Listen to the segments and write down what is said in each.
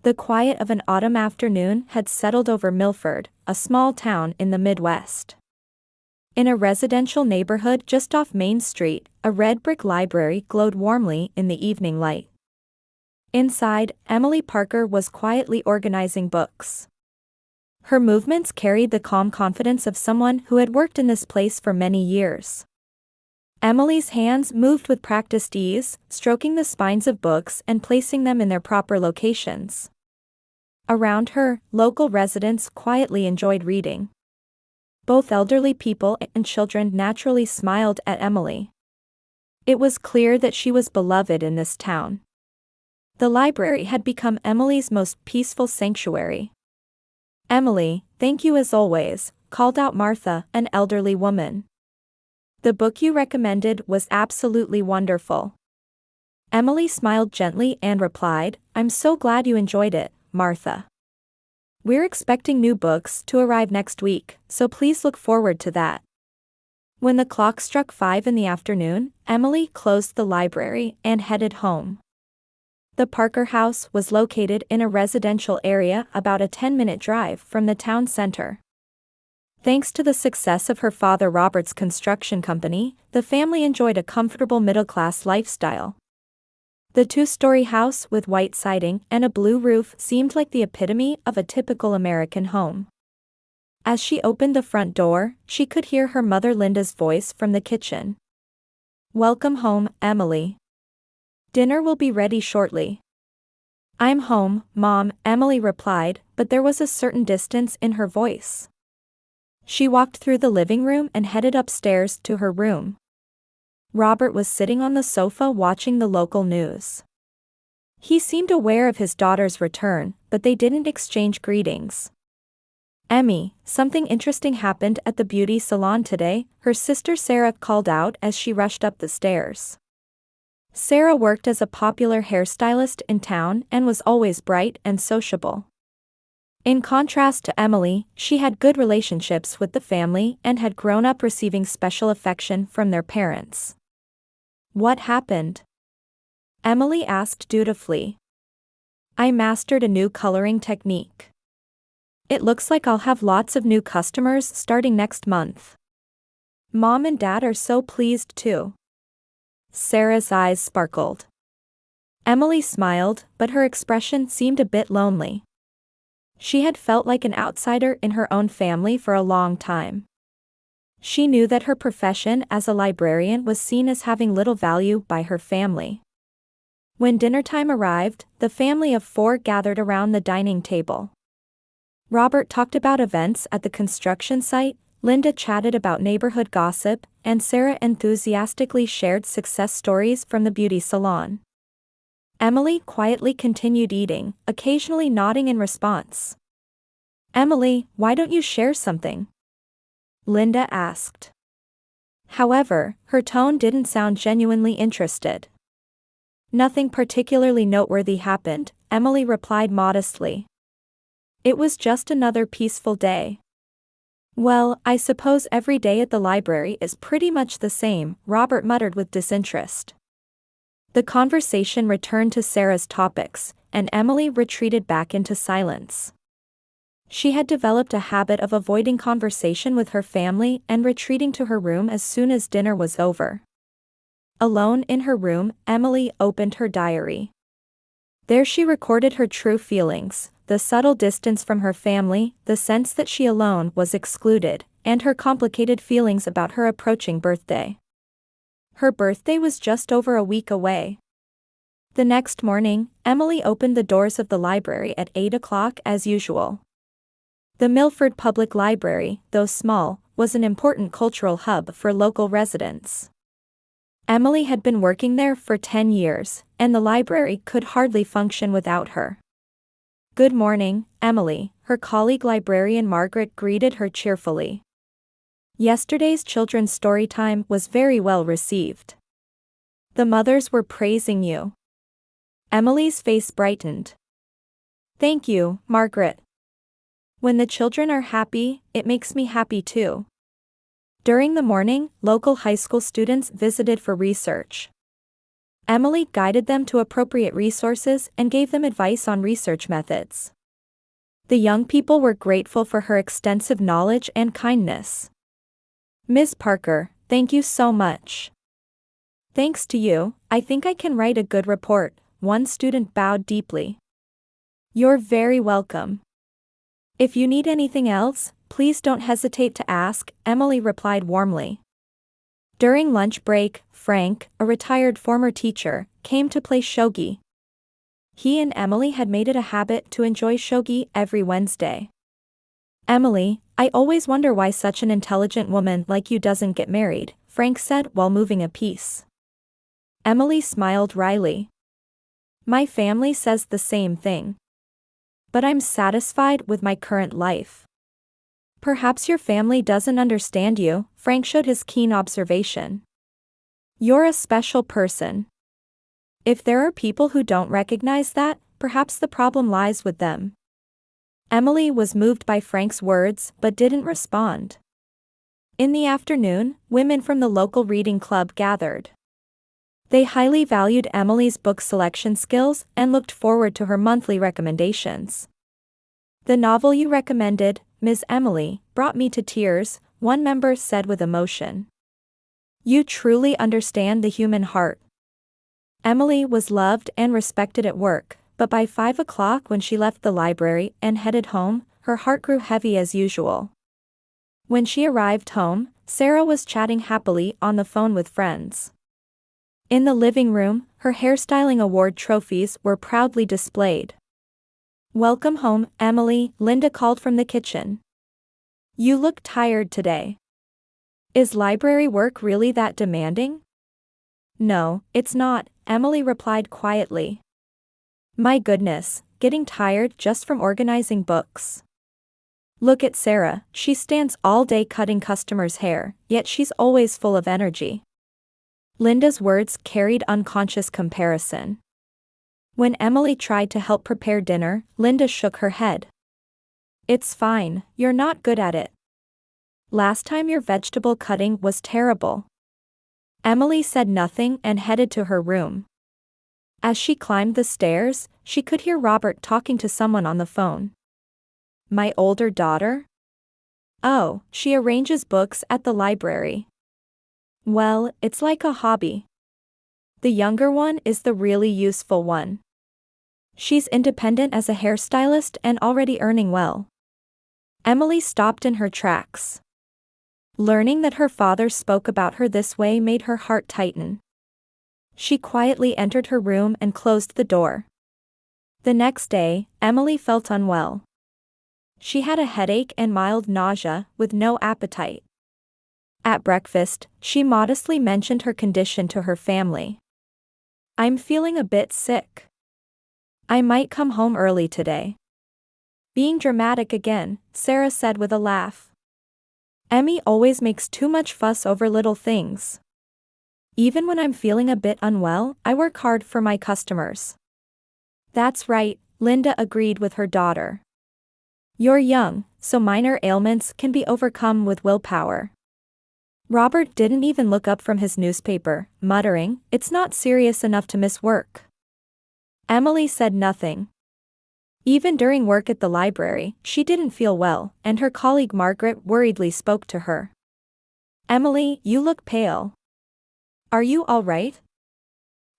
The quiet of an autumn afternoon had settled over Milford, a small town in the Midwest. In a residential neighborhood just off Main Street, a red brick library glowed warmly in the evening light. Inside, Emily Parker was quietly organizing books. Her movements carried the calm confidence of someone who had worked in this place for many years. Emily's hands moved with practiced ease, stroking the spines of books and placing them in their proper locations. Around her, local residents quietly enjoyed reading. Both elderly people and children naturally smiled at Emily. It was clear that she was beloved in this town. The library had become Emily's most peaceful sanctuary. "Emily, thank you as always," called out Martha, an elderly woman. "The book you recommended was absolutely wonderful." Emily smiled gently and replied, "I'm so glad you enjoyed it, Martha. We're expecting new books to arrive next week, so please look forward to that." When the clock struck 5 in the afternoon, Emily closed the library and headed home. The Parker house was located in a residential area about a 10-minute drive from the town center. Thanks to the success of her father Robert's construction company, the family enjoyed a comfortable middle-class lifestyle. The two-story house with white siding and a blue roof seemed like the epitome of a typical American home. As she opened the front door, she could hear her mother Linda's voice from the kitchen. "Welcome home, Emily. Dinner will be ready shortly." "I'm home, Mom," Emily replied, but there was a certain distance in her voice. She walked through the living room and headed upstairs to her room. Robert was sitting on the sofa watching the local news. He seemed aware of his daughter's return, but they didn't exchange greetings. "Emmy, something interesting happened at the beauty salon today," her sister Sarah called out as she rushed up the stairs. Sarah worked as a popular hairstylist in town and was always bright and sociable. In contrast to Emily, she had good relationships with the family and had grown up receiving special affection from their parents. "What happened?" Emily asked dutifully. "I mastered a new coloring technique. It looks like I'll have lots of new customers starting next month. Mom and Dad are so pleased too." Sarah's eyes sparkled. Emily smiled, but her expression seemed a bit lonely. She had felt like an outsider in her own family for a long time. She knew that her profession as a librarian was seen as having little value by her family. When dinner time arrived, the family of 4 gathered around the dining table. Robert talked about events at the construction site, Linda chatted about neighborhood gossip, and Sarah enthusiastically shared success stories from the beauty salon. Emily quietly continued eating, occasionally nodding in response. "Emily, why don't you share something?" Linda asked. However, her tone didn't sound genuinely interested. "Nothing particularly noteworthy happened," Emily replied modestly. "It was just another peaceful day." "Well, I suppose every day at the library is pretty much the same," Robert muttered with disinterest. The conversation returned to Sarah's topics, and Emily retreated back into silence. She had developed a habit of avoiding conversation with her family and retreating to her room as soon as dinner was over. Alone in her room, Emily opened her diary. There she recorded her true feelings, the subtle distance from her family, the sense that she alone was excluded, and her complicated feelings about her approaching birthday. Her birthday was just over a week away. The next morning, Emily opened the doors of the library at 8 o'clock as usual. The Milford Public Library, though small, was an important cultural hub for local residents. Emily had been working there for 10 years, and the library could hardly function without her. "Good morning, Emily," her colleague librarian Margaret greeted her cheerfully. "Yesterday's children's story time was very well received. The mothers were praising you." Emily's face brightened. "Thank you, Margaret. When the children are happy, it makes me happy too." During the morning, local high school students visited for research. Emily guided them to appropriate resources and gave them advice on research methods. The young people were grateful for her extensive knowledge and kindness. "Ms. Parker, thank you so much." "Thanks to you, I think I can write a good report," one student bowed deeply. "You're very welcome. If you need anything else, please don't hesitate to ask," Emily replied warmly. During lunch break, Frank, a retired former teacher, came to play shogi. He and Emily had made it a habit to enjoy shogi every Wednesday. "Emily, I always wonder why such an intelligent woman like you doesn't get married," Frank said while moving a piece. Emily smiled wryly. "My family says the same thing. But I'm satisfied with my current life." "Perhaps your family doesn't understand you," Frank showed his keen observation. "You're a special person. If there are people who don't recognize that, perhaps the problem lies with them." Emily was moved by Frank's words but didn't respond. In the afternoon, women from the local reading club gathered. They highly valued Emily's book selection skills and looked forward to her monthly recommendations. "The novel you recommended, Ms. Emily, brought me to tears," one member said with emotion. "You truly understand the human heart." Emily was loved and respected at work, but by 5 o'clock when she left the library and headed home, her heart grew heavy as usual. When she arrived home, Sarah was chatting happily on the phone with friends. In the living room, her hairstyling award trophies were proudly displayed. "Welcome home, Emily," Linda called from the kitchen. "You look tired today. Is library work really that demanding?" "No, it's not," Emily replied quietly. "My goodness, getting tired just from organizing books. Look at Sarah, she stands all day cutting customers' hair, yet she's always full of energy." Linda's words carried unconscious comparison. When Emily tried to help prepare dinner, Linda shook her head. "It's fine, you're not good at it. Last time your vegetable cutting was terrible." Emily said nothing and headed to her room. As she climbed the stairs, she could hear Robert talking to someone on the phone. "My older daughter? Oh, she arranges books at the library. Well, it's like a hobby. The younger one is the really useful one. She's independent as a hairstylist and already earning well." Emily stopped in her tracks. Learning that her father spoke about her this way made her heart tighten. She quietly entered her room and closed the door. The next day, Emily felt unwell. She had a headache and mild nausea, with no appetite. At breakfast, she modestly mentioned her condition to her family. "I'm feeling a bit sick. I might come home early today." Being dramatic again, Sarah said with a laugh. "Emmy always makes too much fuss over little things. Even when I'm feeling a bit unwell, I work hard for my customers." "That's right," Linda agreed with her daughter. "You're young, so minor ailments can be overcome with willpower." Robert didn't even look up from his newspaper, muttering, "It's not serious enough to miss work." Emily said nothing. Even during work at the library, she didn't feel well, and her colleague Margaret worriedly spoke to her. "Emily, you look pale. Are you all right?"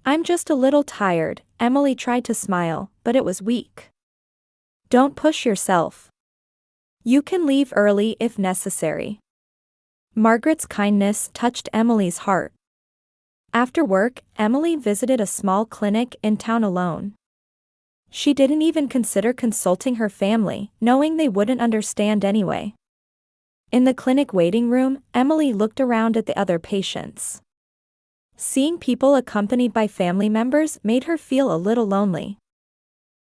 "I'm just a little tired," Emily tried to smile, but it was weak. "Don't push yourself. You can leave early if necessary." Margaret's kindness touched Emily's heart. After work, Emily visited a small clinic in town alone. She didn't even consider consulting her family, knowing they wouldn't understand anyway. In the clinic waiting room, Emily looked around at the other patients. Seeing people accompanied by family members made her feel a little lonely.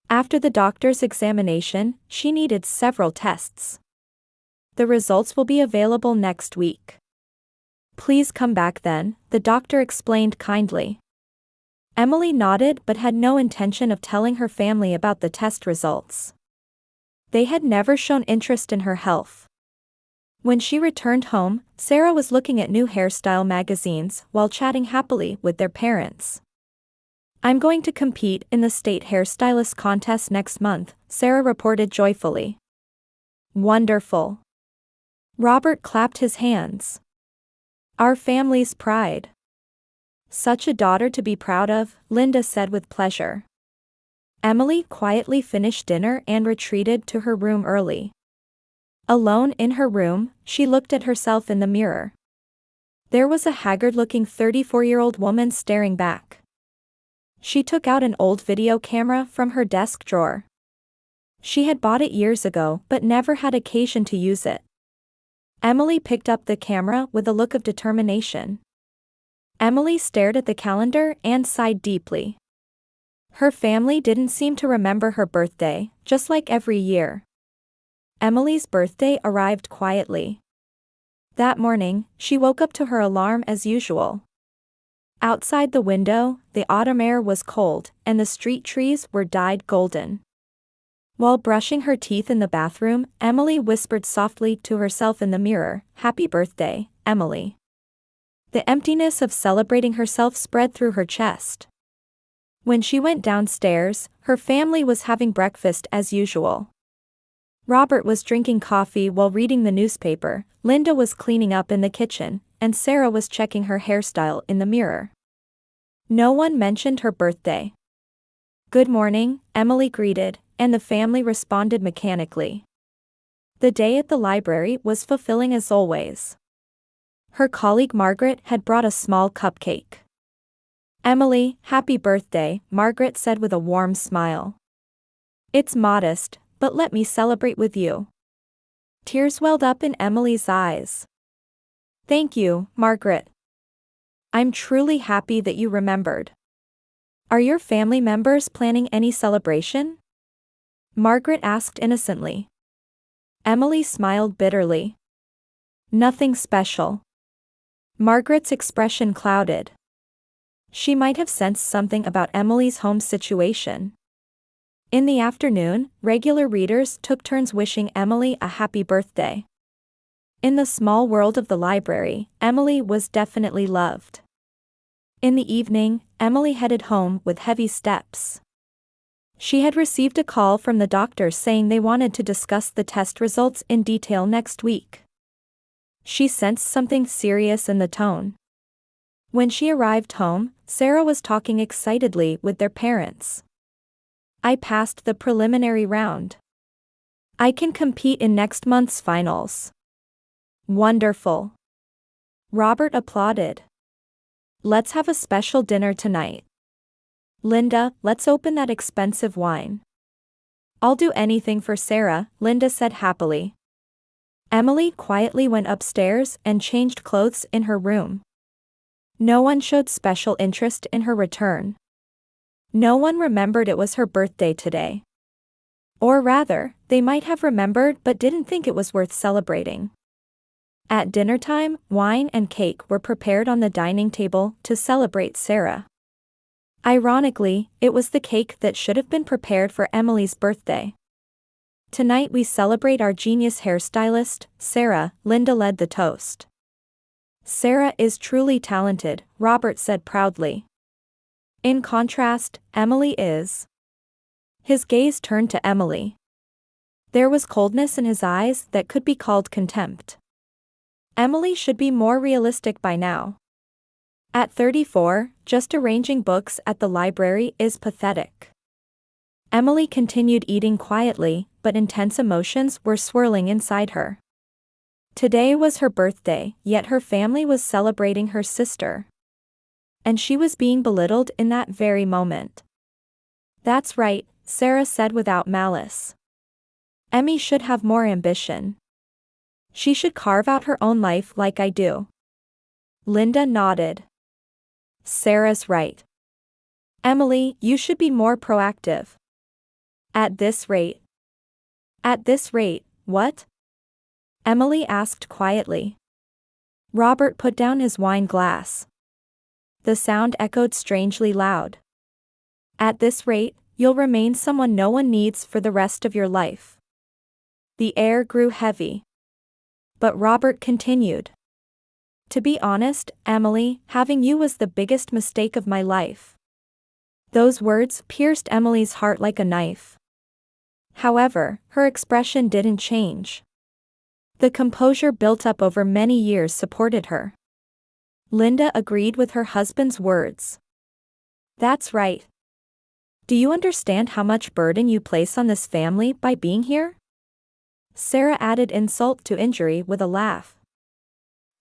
After the doctor's examination, she needed several tests. "The results will be available next week. Please come back then," the doctor explained kindly. Emily nodded but had no intention of telling her family about the test results. They had never shown interest in her health. When she returned home, Sarah was looking at new hairstyle magazines while chatting happily with their parents. I'm going to compete in the state hairstylist contest next month, Sarah reported joyfully. Wonderful. Robert clapped his hands. Our family's pride. Such a daughter to be proud of, Linda said with pleasure. Emily quietly finished dinner and retreated to her room early. Alone in her room, she looked at herself in the mirror. There was a haggard-looking 34-year-old woman staring back. She took out an old video camera from her desk drawer. She had bought it years ago but never had occasion to use it. Emily picked up the camera with a look of determination. Emily stared at the calendar and sighed deeply. Her family didn't seem to remember her birthday, just like every year. Emily's birthday arrived quietly. That morning, she woke up to her alarm as usual. Outside the window, the autumn air was cold, and the street trees were dyed golden. While brushing her teeth in the bathroom, Emily whispered softly to herself in the mirror, "Happy birthday, Emily." The emptiness of celebrating herself spread through her chest. When she went downstairs, her family was having breakfast as usual. Robert was drinking coffee while reading the newspaper, Linda was cleaning up in the kitchen, and Sarah was checking her hairstyle in the mirror. No one mentioned her birthday. "Good morning," Emily greeted, and the family responded mechanically. The day at the library was fulfilling as always. Her colleague Margaret had brought a small cupcake. "Emily, happy birthday," Margaret said with a warm smile. "It's modest, but let me celebrate with you." Tears welled up in Emily's eyes. "Thank you, Margaret. I'm truly happy that you remembered. Are your family members planning any celebration?" Margaret asked innocently. Emily smiled bitterly. "Nothing special." Margaret's expression clouded. She might have sensed something about Emily's home situation. In the afternoon, regular readers took turns wishing Emily a happy birthday. In the small world of the library, Emily was definitely loved. In the evening, Emily headed home with heavy steps. She had received a call from the doctor saying they wanted to discuss the test results in detail next week. She sensed something serious in the tone. When she arrived home, Sarah was talking excitedly with their parents. "I passed the preliminary round. I can compete in next month's finals." "Wonderful." Robert applauded. "Let's have a special dinner tonight. Linda, let's open that expensive wine." "I'll do anything for Sarah," Linda said happily. Emily quietly went upstairs and changed clothes in her room. No one showed special interest in her return. No one remembered it was her birthday today. Or rather, they might have remembered but didn't think it was worth celebrating. At dinner time, wine and cake were prepared on the dining table to celebrate Sarah. Ironically, it was the cake that should have been prepared for Emily's birthday. "Tonight we celebrate our genius hairstylist, Sarah," Linda led the toast. "Sarah is truly talented," Robert said proudly. "In contrast, Emily is." His gaze turned to Emily. There was coldness in his eyes that could be called contempt. Emily should be more realistic by now. At 34, just arranging books at the library is pathetic. Emily continued eating quietly, but intense emotions were swirling inside her. Today was her birthday, yet her family was celebrating her sister. And she was being belittled in that very moment. "That's right," Sarah said without malice. "Emmy should have more ambition. She should carve out her own life like I do." Linda nodded. "Sarah's right. Emily, you should be more proactive." At this rate, what?" Emily asked quietly. Robert put down his wine glass. The sound echoed strangely loud. "At this rate, you'll remain someone no one needs for the rest of your life." The air grew heavy. But Robert continued. "To be honest, Emily, having you was the biggest mistake of my life. Those words pierced Emily's heart like a knife. However, her expression didn't change. The composure built up over many years supported her. Linda agreed with her husband's words. That's right. Do you understand how much burden you place on this family by being here? Sarah added insult to injury with a laugh.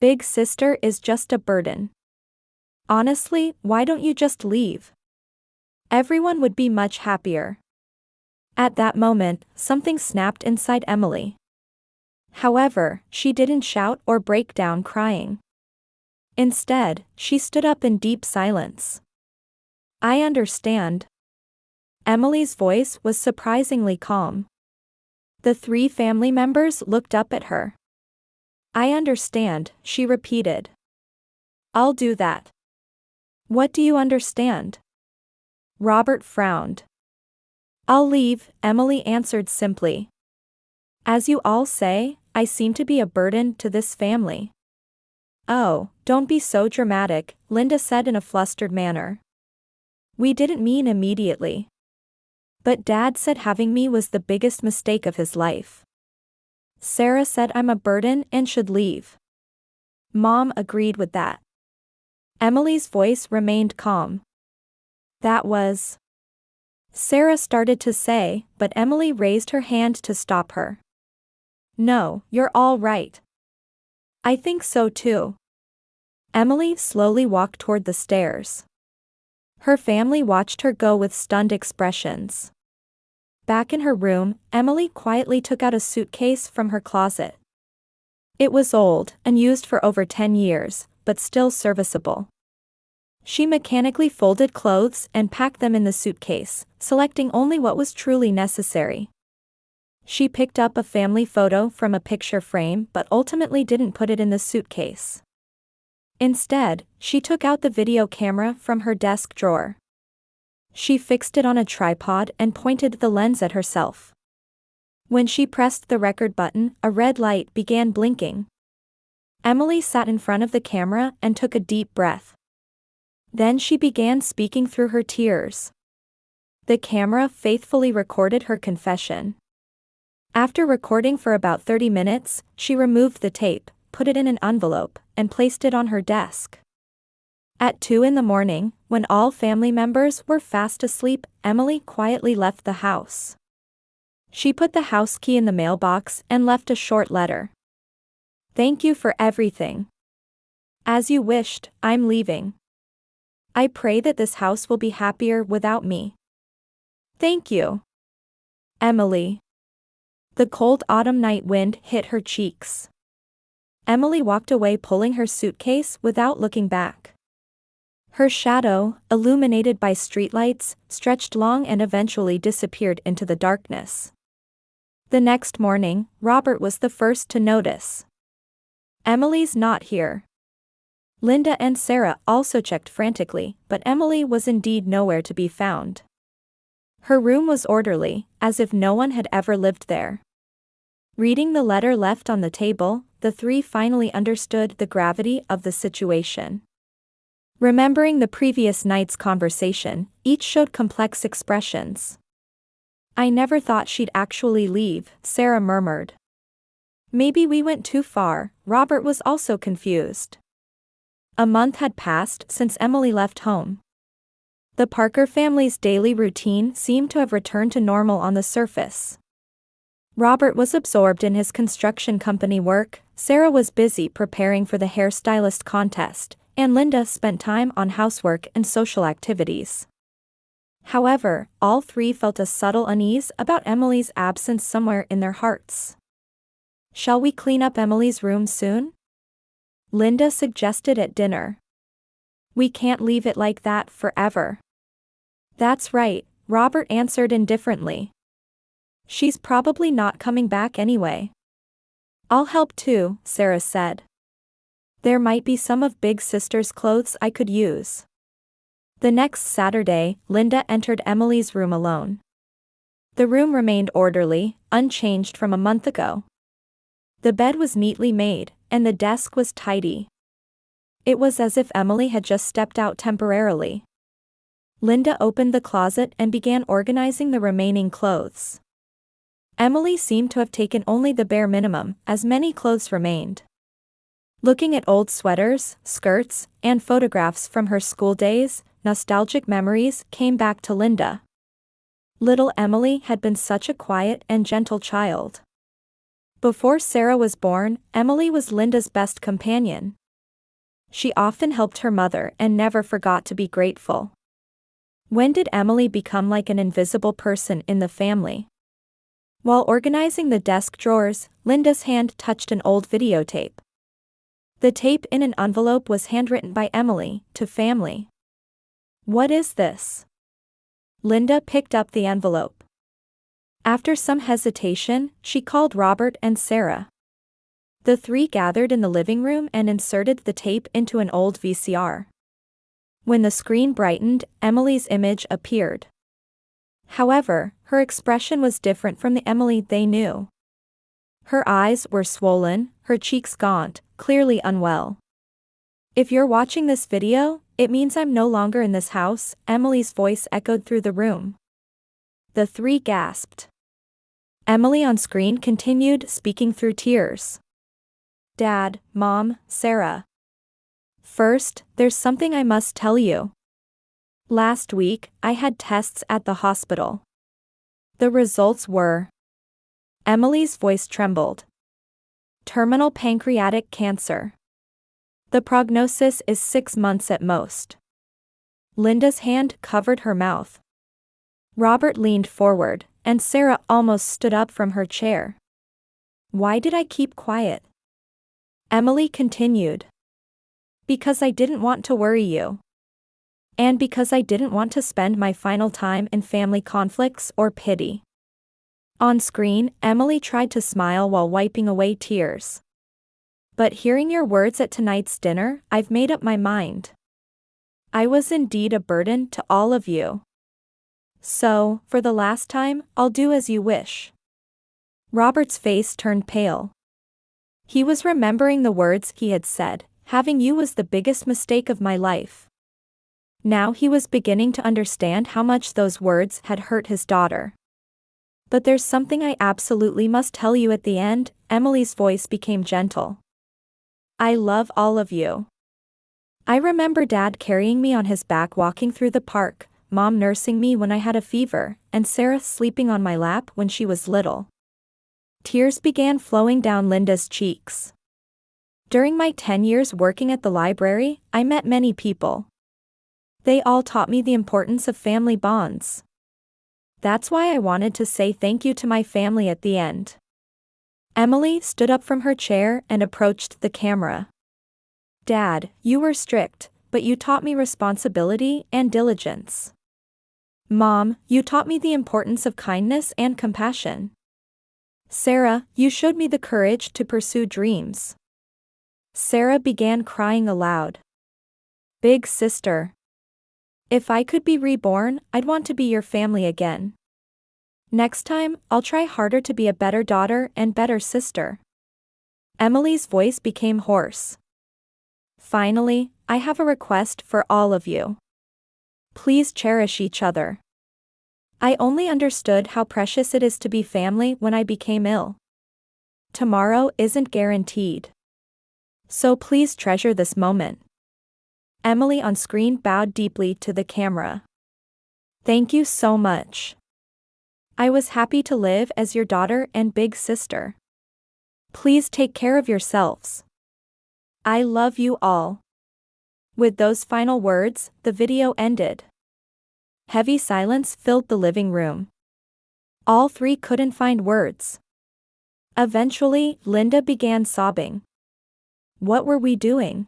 Big sister is just a burden. Honestly, why don't you just leave? Everyone would be much happier. At that moment, something snapped inside Emily. However, she didn't shout or break down crying. Instead, she stood up in deep silence. I understand. Emily's voice was surprisingly calm. The three family members looked up at her. I understand, she repeated. I'll do that. What do you understand? Robert frowned. I'll leave, Emily answered simply. As you all say, I seem to be a burden to this family. Oh, don't be so dramatic, Linda said in a flustered manner. We didn't mean immediately. But Dad said having me was the biggest mistake of his life. Sarah said I'm a burden and should leave. Mom agreed with that. Emily's voice remained calm. That was... Sarah started to say, but Emily raised her hand to stop her. No, you're all right. I think so too. Emily slowly walked toward the stairs. Her family watched her go with stunned expressions. Back in her room, Emily quietly took out a suitcase from her closet. It was old, unused for over 10 years, but still serviceable. She mechanically folded clothes and packed them in the suitcase, selecting only what was truly necessary. She picked up a family photo from a picture frame but ultimately didn't put it in the suitcase. Instead, she took out the video camera from her desk drawer. She fixed it on a tripod and pointed the lens at herself. When she pressed the record button, a red light began blinking. Emily sat in front of the camera and took a deep breath. Then she began speaking through her tears. The camera faithfully recorded her confession. After recording for about 30 minutes, she removed the tape, put it in an envelope, and placed it on her desk. At 2 a.m, when all family members were fast asleep, Emily quietly left the house. She put the house key in the mailbox and left a short letter. Thank you for everything. As you wished, I'm leaving. I pray that this house will be happier without me. Thank you. Emily. The cold autumn night wind hit her cheeks. Emily walked away pulling her suitcase without looking back. Her shadow, illuminated by streetlights, stretched long and eventually disappeared into the darkness. The next morning, Robert was the first to notice. Emily's not here. Linda and Sarah also checked frantically, but Emily was indeed nowhere to be found. Her room was orderly, as if no one had ever lived there. Reading the letter left on the table, the three finally understood the gravity of the situation. Remembering the previous night's conversation, each showed complex expressions. I never thought she'd actually leave, Sarah murmured. Maybe we went too far, Robert was also confused. A month had passed since Emily left home. The Parker family's daily routine seemed to have returned to normal on the surface. Robert was absorbed in his construction company work, Sarah was busy preparing for the hairstylist contest, and Linda spent time on housework and social activities. However, all three felt a subtle unease about Emily's absence somewhere in their hearts. Shall we clean up Emily's room soon? Linda suggested at dinner. We can't leave it like that forever. That's right, Robert answered indifferently. She's probably not coming back anyway. I'll help too, Sarah said. There might be some of Big Sister's clothes I could use. The next Saturday, Linda entered Emily's room alone. The room remained orderly, unchanged from a month ago. The bed was neatly made, and the desk was tidy. It was as if Emily had just stepped out temporarily. Linda opened the closet and began organizing the remaining clothes. Emily seemed to have taken only the bare minimum, as many clothes remained. Looking at old sweaters, skirts, and photographs from her school days, nostalgic memories came back to Linda. Little Emily had been such a quiet and gentle child. Before Sarah was born, Emily was Linda's best companion. She often helped her mother and never forgot to be grateful. When did Emily become like an invisible person in the family? While organizing the desk drawers, Linda's hand touched an old videotape. The tape in an envelope was handwritten by Emily, to family. What is this? Linda picked up the envelope. After some hesitation, she called Robert and Sarah. The three gathered in the living room and inserted the tape into an old VCR. When the screen brightened, Emily's image appeared. However, her expression was different from the Emily they knew. Her eyes were swollen, her cheeks gaunt, clearly unwell. If you're watching this video, it means I'm no longer in this house, Emily's voice echoed through the room. The three gasped. Emily on screen continued, speaking through tears. Dad, Mom, Sarah. First, there's something I must tell you. Last week, I had tests at the hospital. The results were... Emily's voice trembled. Terminal pancreatic cancer. The prognosis is 6 months at most. Linda's hand covered her mouth. Robert leaned forward, and Sarah almost stood up from her chair. Why did I keep quiet? Emily continued. Because I didn't want to worry you. And because I didn't want to spend my final time in family conflicts or pity. On screen, Emily tried to smile while wiping away tears. But hearing your words at tonight's dinner, I've made up my mind. I was indeed a burden to all of you. So, for the last time, I'll do as you wish. Robert's face turned pale. He was remembering the words he had said, having you was the biggest mistake of my life. Now he was beginning to understand how much those words had hurt his daughter. But there's something I absolutely must tell you at the end, Emily's voice became gentle. I love all of you. I remember Dad carrying me on his back walking through the park, Mom nursing me when I had a fever, and Sarah sleeping on my lap when she was little. Tears began flowing down Linda's cheeks. During my 10 years working at the library, I met many people. They all taught me the importance of family bonds. That's why I wanted to say thank you to my family at the end. Emily stood up from her chair and approached the camera. Dad, you were strict, but you taught me responsibility and diligence. Mom, you taught me the importance of kindness and compassion. Sarah, you showed me the courage to pursue dreams. Sarah began crying aloud. Big sister. If I could be reborn, I'd want to be your family again. Next time, I'll try harder to be a better daughter and better sister. Emily's voice became hoarse. Finally, I have a request for all of you. Please cherish each other. I only understood how precious it is to be family when I became ill. Tomorrow isn't guaranteed. So please treasure this moment. Emily on screen bowed deeply to the camera. Thank you so much. I was happy to live as your daughter and big sister. Please take care of yourselves. I love you all. With those final words, the video ended. Heavy silence filled the living room. All three couldn't find words. Eventually, Linda began sobbing. What were we doing?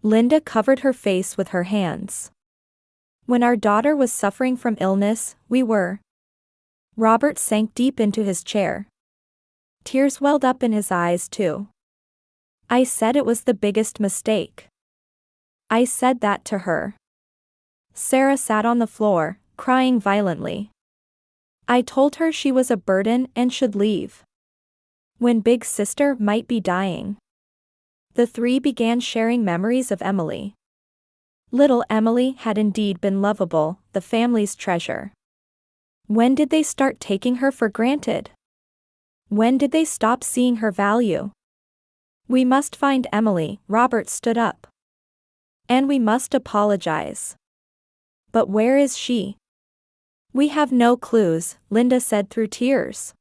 Linda covered her face with her hands. When our daughter was suffering from illness, we were. Robert sank deep into his chair. Tears welled up in his eyes too. I said it was the biggest mistake. I said that to her. Sarah sat on the floor, crying violently. I told her she was a burden and should leave. When big sister might be dying. The three began sharing memories of Emily. Little Emily had indeed been lovable, the family's treasure. When did they start taking her for granted? When did they stop seeing her value? We must find Emily, Robert stood up. And we must apologize. But where is she? We have no clues, Linda said through tears.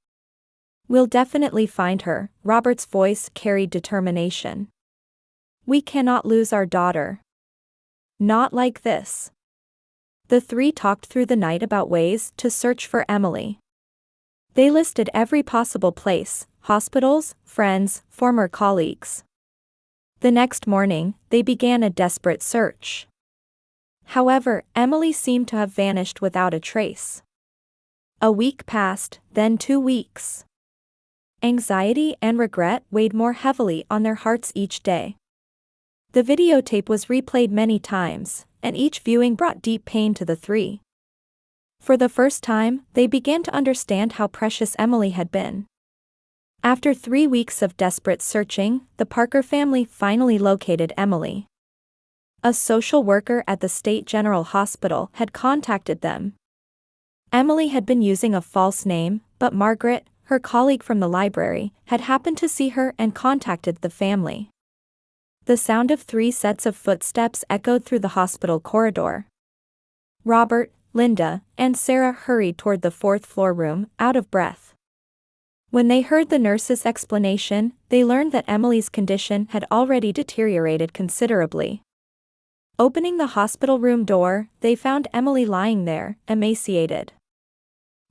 We'll definitely find her, Robert's voice carried determination. We cannot lose our daughter. Not like this. The three talked through the night about ways to search for Emily. They listed every possible place: hospitals, friends, former colleagues. The next morning, they began a desperate search. However, Emily seemed to have vanished without a trace. A week passed, then 2 weeks. Anxiety and regret weighed more heavily on their hearts each day. The videotape was replayed many times, and each viewing brought deep pain to the three. For the first time, they began to understand how precious Emily had been. After 3 weeks of desperate searching, the Parker family finally located Emily. A social worker at the State General Hospital had contacted them. Emily had been using a false name, but Margaret, her colleague from the library, had happened to see her and contacted the family. The sound of 3 sets of footsteps echoed through the hospital corridor. Robert, Linda, and Sarah hurried toward the 4th-floor room, out of breath. When they heard the nurse's explanation, they learned that Emily's condition had already deteriorated considerably. Opening the hospital room door, they found Emily lying there, emaciated.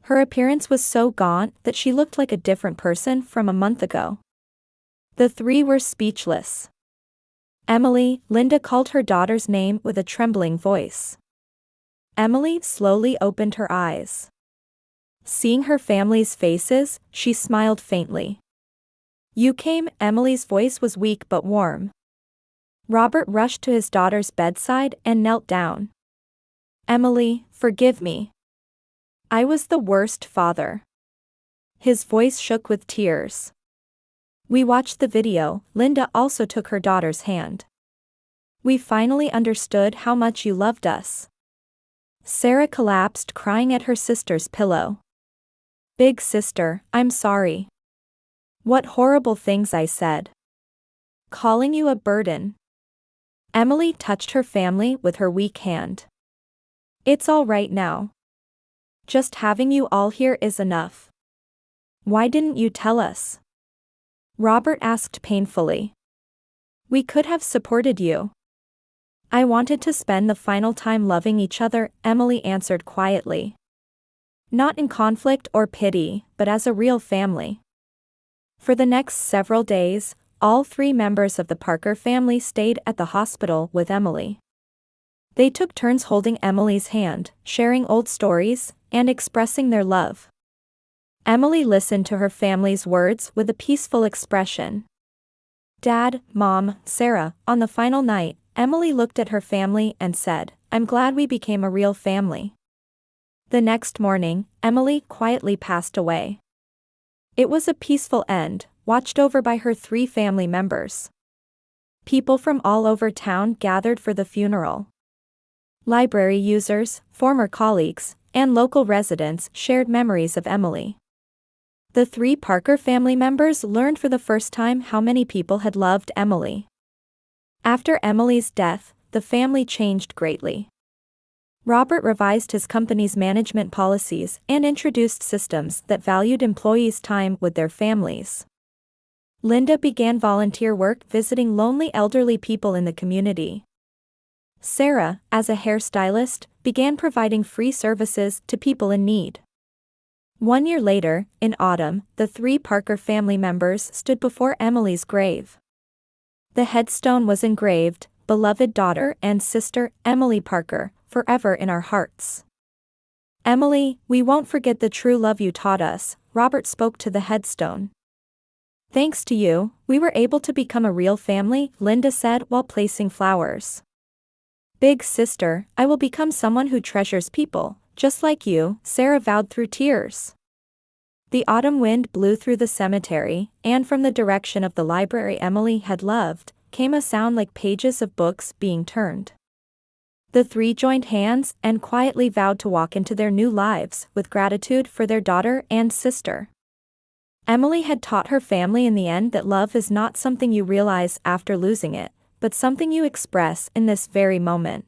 Her appearance was so gaunt that she looked like a different person from a month ago. The three were speechless. Emily, Linda called her daughter's name with a trembling voice. Emily slowly opened her eyes. Seeing her family's faces, she smiled faintly. "You came," Emily's voice was weak but warm. Robert rushed to his daughter's bedside and knelt down. "Emily, forgive me. I was the worst father." His voice shook with tears. "We watched the video," Linda also took her daughter's hand. "We finally understood how much you loved us." Sarah collapsed crying at her sister's pillow. "Big sister, I'm sorry. What horrible things I said. Calling you a burden." Emily touched her family with her weak hand. "It's all right now. Just having you all here is enough." "Why didn't you tell us?" Robert asked painfully. "We could have supported you." "I wanted to spend the final time loving each other," Emily answered quietly. "Not in conflict or pity, but as a real family." For the next several days, all 3 members of the Parker family stayed at the hospital with Emily. They took turns holding Emily's hand, sharing old stories, and expressing their love. Emily listened to her family's words with a peaceful expression. "Dad, Mom, Sarah," on the final night, Emily looked at her family and said, "I'm glad we became a real family." The next morning, Emily quietly passed away. It was a peaceful end, watched over by her 3 family members. People from all over town gathered for the funeral. Library users, former colleagues, and local residents shared memories of Emily. The 3 Parker family members learned for the first time how many people had loved Emily. After Emily's death, the family changed greatly. Robert revised his company's management policies and introduced systems that valued employees' time with their families. Linda began volunteer work visiting lonely elderly people in the community. Sarah, as a hairstylist, began providing free services to people in need. 1 year later, in autumn, the 3 Parker family members stood before Emily's grave. The headstone was engraved, "Beloved daughter and sister, Emily Parker, forever in our hearts." "Emily, we won't forget the true love you taught us," Robert spoke to the headstone. "Thanks to you, we were able to become a real family," Linda said while placing flowers. "Big sister, I will become someone who treasures people, just like you," Sarah vowed through tears. The autumn wind blew through the cemetery, and from the direction of the library Emily had loved, came a sound like pages of books being turned. The three joined hands and quietly vowed to walk into their new lives with gratitude for their daughter and sister. Emily had taught her family in the end that love is not something you realize after losing it, but something you express in this very moment.